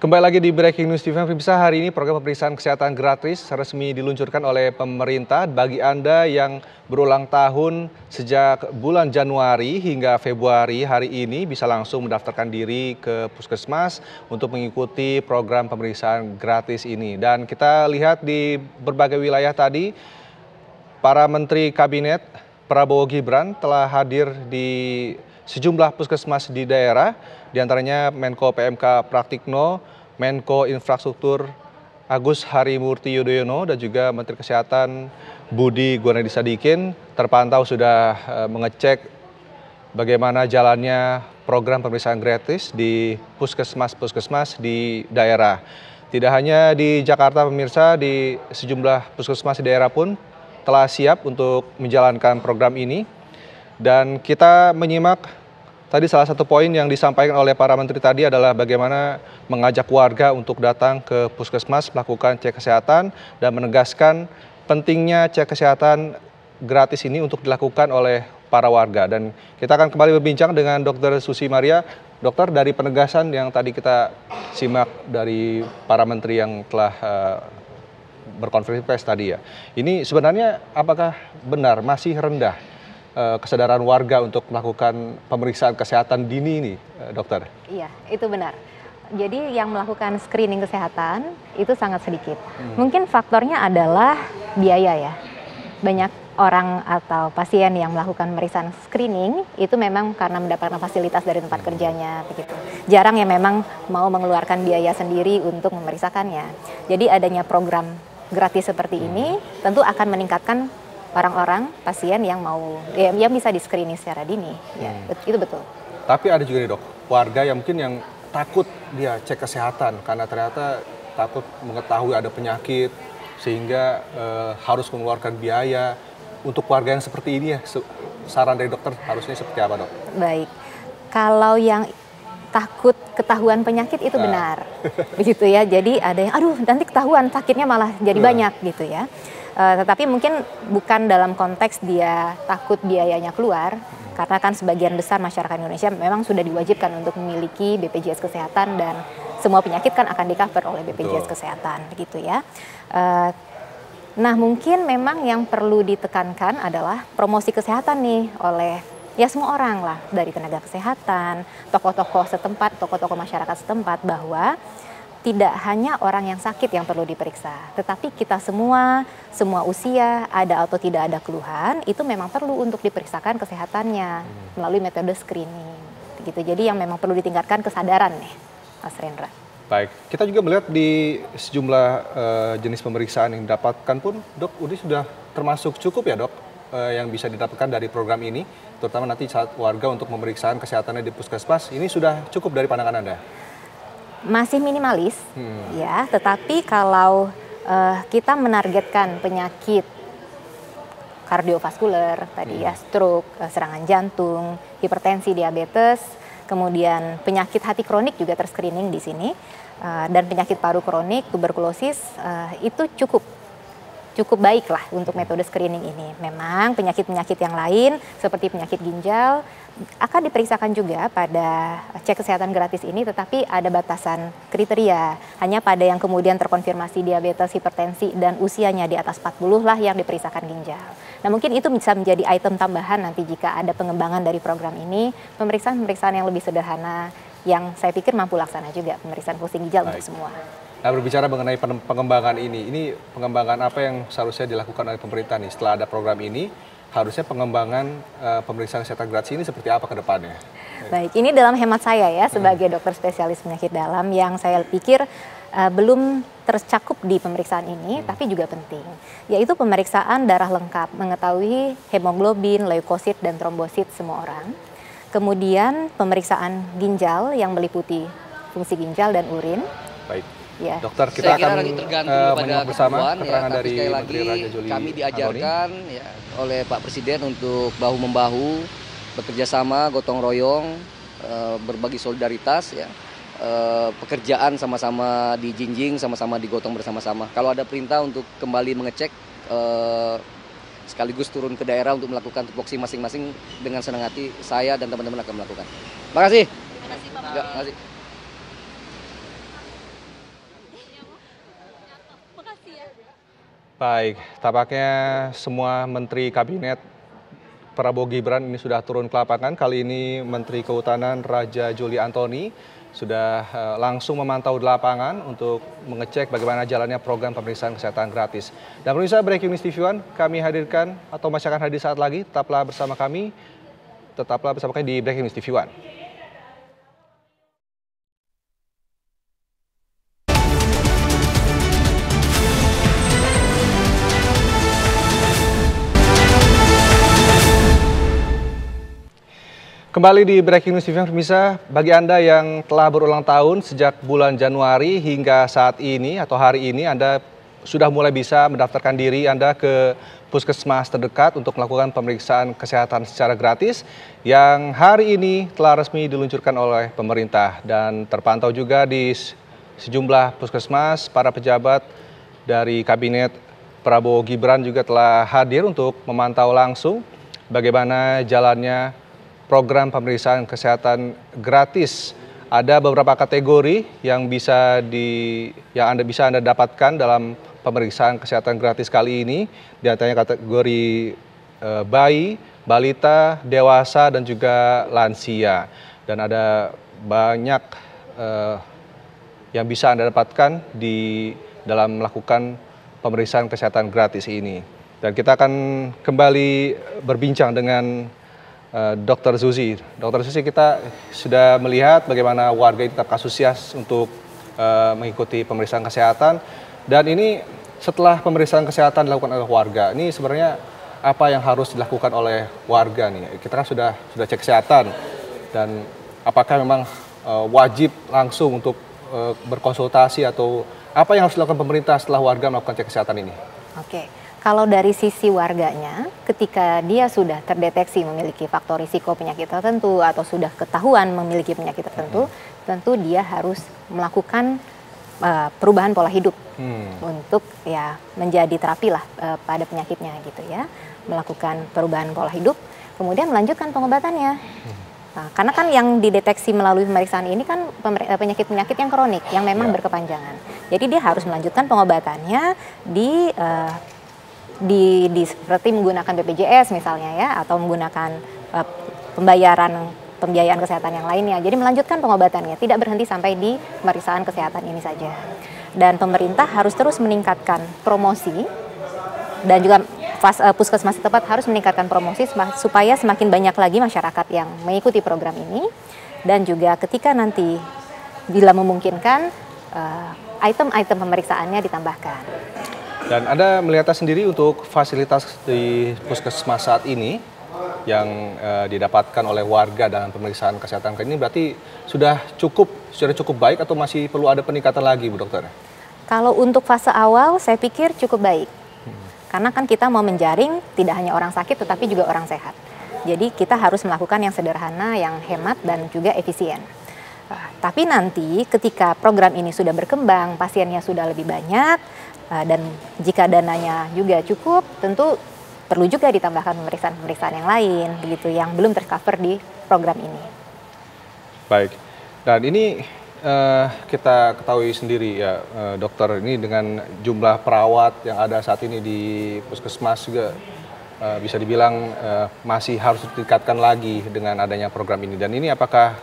Kembali lagi di Breaking News TV, pemirsa. Hari ini program pemeriksaan kesehatan gratis resmi diluncurkan oleh pemerintah bagi Anda yang berulang tahun sejak bulan Januari hingga Februari. Hari ini bisa langsung mendaftarkan diri ke Puskesmas untuk mengikuti program pemeriksaan gratis ini. Dan kita lihat di berbagai wilayah tadi, para Menteri Kabinet Prabowo Gibran telah hadir di sejumlah puskesmas di daerah, diantaranya Menko PMK Praktikno, Menko Infrastruktur Agus Harimurti Yudhoyono, dan juga Menteri Kesehatan Budi Gunadisadikin terpantau sudah mengecek bagaimana jalannya program pemeriksaan gratis di puskesmas-puskesmas di daerah. Tidak hanya di Jakarta, pemirsa, di sejumlah puskesmas di daerah pun telah siap untuk menjalankan program ini. Dan kita menyimak tadi salah satu poin yang disampaikan oleh para menteri tadi adalah bagaimana mengajak warga untuk datang ke puskesmas melakukan cek kesehatan dan menegaskan pentingnya cek kesehatan gratis ini untuk dilakukan oleh para warga. Dan kita akan kembali berbincang dengan Dr. Susi Maria. Dokter, dari penegasan yang tadi kita simak dari para menteri yang telah berkonferensi pers tadi ya, ini sebenarnya apakah benar masih rendah kesadaran warga untuk melakukan pemeriksaan kesehatan dini ini, dokter? Iya, itu benar. Jadi yang melakukan screening kesehatan itu sangat sedikit. Mungkin faktornya adalah biaya ya. Banyak orang atau pasien yang melakukan pemeriksaan screening itu memang karena mendapatkan fasilitas dari tempat kerjanya begitu. Jarang yang memang mau mengeluarkan biaya sendiri untuk memeriksakannya. Jadi adanya program gratis seperti ini tentu akan meningkatkan orang-orang pasien yang mau yang bisa di-screening secara dini. Ya, itu betul. Tapi ada juga nih, Dok, warga yang mungkin yang takut dia cek kesehatan karena ternyata takut mengetahui ada penyakit sehingga harus mengeluarkan biaya. Untuk warga yang seperti ini ya, saran dari dokter harusnya seperti apa, Dok? Baik. Kalau yang takut ketahuan penyakit itu benar. Begitu ya. Jadi ada yang aduh nanti ketahuan sakitnya malah jadi banyak gitu ya. Tetapi mungkin bukan dalam konteks dia takut biayanya keluar, karena kan sebagian besar masyarakat Indonesia memang sudah diwajibkan untuk memiliki BPJS Kesehatan dan semua penyakit kan akan di-cover oleh BPJS Kesehatan, begitu ya. Nah mungkin memang yang perlu ditekankan adalah promosi kesehatan nih oleh ya semua orang lah, dari tenaga kesehatan, tokoh-tokoh setempat, tokoh-tokoh masyarakat setempat, bahwa tidak hanya orang yang sakit yang perlu diperiksa, tetapi kita semua usia, ada atau tidak ada keluhan, itu memang perlu untuk diperiksakan kesehatannya melalui metode screening. Gitu. Jadi yang memang perlu ditingkatkan kesadaran nih, Mas Rendra. Baik, kita juga melihat di sejumlah jenis pemeriksaan yang didapatkan pun, Dok, ini sudah termasuk cukup ya, Dok, yang bisa didapatkan dari program ini, terutama nanti saat warga untuk pemeriksaan kesehatannya di puskesmas, ini sudah cukup dari pandangan Anda? Masih minimalis, ya. Tetapi kalau kita menargetkan penyakit kardiovaskuler, tadi ya, stroke, serangan jantung, hipertensi, diabetes, kemudian penyakit hati kronik juga terscreening di sini, dan penyakit paru kronik, tuberkulosis, itu cukup baik lah untuk metode screening ini. Memang penyakit-penyakit yang lain seperti penyakit ginjal akan diperiksakan juga pada cek kesehatan gratis ini, tetapi ada batasan kriteria. Hanya pada yang kemudian terkonfirmasi diabetes, hipertensi, dan usianya di atas 40 lah yang diperiksakan ginjal. Nah mungkin itu bisa menjadi item tambahan nanti jika ada pengembangan dari program ini, pemeriksaan-pemeriksaan yang lebih sederhana, yang saya pikir mampu laksana juga, pemeriksaan fungsi ginjal untuk semua. Nah, berbicara mengenai pengembangan ini pengembangan apa yang seharusnya dilakukan oleh pemerintah nih setelah ada program ini? Harusnya pengembangan pemeriksaan kesehatan gratis ini seperti apa ke depannya? Baik, ini dalam hemat saya ya sebagai dokter spesialis penyakit dalam yang saya pikir belum tercakup di pemeriksaan ini, tapi juga penting, yaitu pemeriksaan darah lengkap, mengetahui hemoglobin, leukosit, dan trombosit semua orang. Kemudian pemeriksaan ginjal yang meliputi fungsi ginjal dan urin. Baik. Ya. Dokter, kita akan menyimak bersama keterangan ya, dari sekali lagi, Menteri Raja Juli kami diajarkan ya, oleh Pak Presiden untuk bahu-membahu, bekerja sama, gotong royong, berbagi solidaritas, ya, pekerjaan sama-sama dijinjing, sama-sama digotong bersama-sama. Kalau ada perintah untuk kembali mengecek, sekaligus turun ke daerah untuk melakukan tupoksi masing-masing, dengan senang hati saya dan teman-teman akan melakukan. Terima kasih. Terima kasih, Pak. Ya, terima kasih. Baik, tampaknya semua Menteri Kabinet Prabowo Gibran ini sudah turun ke lapangan. Kali ini Menteri Kehutanan Raja Juli Antoni sudah langsung memantau di lapangan untuk mengecek bagaimana jalannya program pemeriksaan kesehatan gratis. Dan pemirsa, Breaking News TV One kami hadirkan atau masih akan hadir saat lagi. Tetaplah bersama kami di Breaking News TV One. Kembali di Breaking News TV, pemirsa, bagi Anda yang telah berulang tahun sejak bulan Januari hingga saat ini atau hari ini, Anda sudah mulai bisa mendaftarkan diri Anda ke puskesmas terdekat untuk melakukan pemeriksaan kesehatan secara gratis yang hari ini telah resmi diluncurkan oleh pemerintah dan terpantau juga di sejumlah puskesmas. Para pejabat dari Kabinet Prabowo Gibran juga telah hadir untuk memantau langsung bagaimana jalannya program pemeriksaan kesehatan gratis. Ada beberapa kategori yang Anda bisa dapatkan dalam pemeriksaan kesehatan gratis kali ini. Di antaranya kategori bayi, balita, dewasa, dan juga lansia. Dan ada banyak yang bisa Anda dapatkan di dalam melakukan pemeriksaan kesehatan gratis ini. Dan kita akan kembali berbincang dengan Dr. Susi. Dr. Susi, kita sudah melihat bagaimana warga tetap antusias untuk mengikuti pemeriksaan kesehatan. Dan ini setelah pemeriksaan kesehatan dilakukan oleh warga, ini sebenarnya apa yang harus dilakukan oleh warga nih? Kita kan sudah cek kesehatan, dan apakah memang wajib langsung untuk berkonsultasi atau apa yang harus dilakukan pemerintah setelah warga melakukan cek kesehatan ini? Oke. Kalau dari sisi warganya, ketika dia sudah terdeteksi memiliki faktor risiko penyakit tertentu atau sudah ketahuan memiliki penyakit tertentu, tentu dia harus melakukan perubahan pola hidup untuk ya menjadi terapi lah pada penyakitnya gitu ya, melakukan perubahan pola hidup, kemudian melanjutkan pengobatannya. Nah, karena kan yang dideteksi melalui pemeriksaan ini kan penyakit-penyakit yang kronik, yang memang berkepanjangan. Jadi dia harus melanjutkan pengobatannya seperti menggunakan BPJS misalnya ya, atau menggunakan pembiayaan kesehatan yang lainnya. Jadi melanjutkan pengobatannya, tidak berhenti sampai di pemeriksaan kesehatan ini saja. Dan pemerintah harus terus meningkatkan promosi, dan juga puskesmas setempat harus meningkatkan promosi supaya semakin banyak lagi masyarakat yang mengikuti program ini. Dan juga ketika nanti bila memungkinkan item-item pemeriksaannya ditambahkan. Dan Anda melihatnya sendiri untuk fasilitas di puskesmas saat ini yang didapatkan oleh warga dalam pemeriksaan kesehatan ini berarti sudah cukup baik atau masih perlu ada peningkatan lagi, Bu Dokter? Kalau untuk fase awal saya pikir cukup baik. Karena kan kita mau menjaring tidak hanya orang sakit tetapi juga orang sehat. Jadi kita harus melakukan yang sederhana, yang hemat dan juga efisien. Tapi nanti ketika program ini sudah berkembang, pasiennya sudah lebih banyak, dan jika dananya juga cukup, tentu perlu juga ditambahkan pemeriksaan-pemeriksaan yang lain, begitu, yang belum tercover di program ini. Baik, dan ini kita ketahui sendiri ya, dokter, ini dengan jumlah perawat yang ada saat ini di puskesmas juga bisa dibilang masih harus ditingkatkan lagi dengan adanya program ini. Dan ini apakah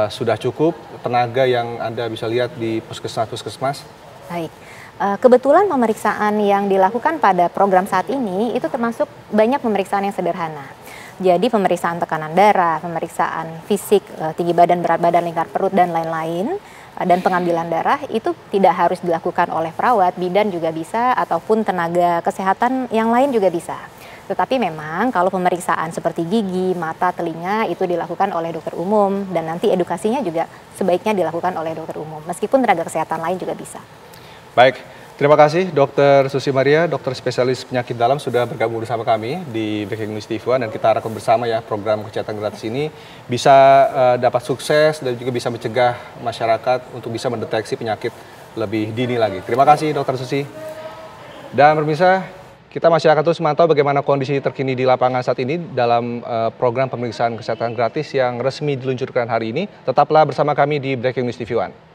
sudah cukup tenaga yang Anda bisa lihat di puskesmas? Baik. Kebetulan pemeriksaan yang dilakukan pada program saat ini itu termasuk banyak pemeriksaan yang sederhana. Jadi pemeriksaan tekanan darah, pemeriksaan fisik, tinggi badan, berat badan, lingkar perut, dan lain-lain, dan pengambilan darah itu tidak harus dilakukan oleh perawat, bidan juga bisa, ataupun tenaga kesehatan yang lain juga bisa. Tetapi memang kalau pemeriksaan seperti gigi, mata, telinga itu dilakukan oleh dokter umum, dan nanti edukasinya juga sebaiknya dilakukan oleh dokter umum, meskipun tenaga kesehatan lain juga bisa. Baik, terima kasih Dr. Susi Maria, dokter spesialis penyakit dalam, sudah bergabung bersama kami di Breaking News TV One, dan kita harapkan bersama ya program kesehatan gratis ini bisa dapat sukses dan juga bisa mencegah masyarakat untuk bisa mendeteksi penyakit lebih dini lagi. Terima kasih Dr. Susi. Dan pemirsa, kita masih akan terus memantau bagaimana kondisi terkini di lapangan saat ini dalam program pemeriksaan kesehatan gratis yang resmi diluncurkan hari ini. Tetaplah bersama kami di Breaking News TV One.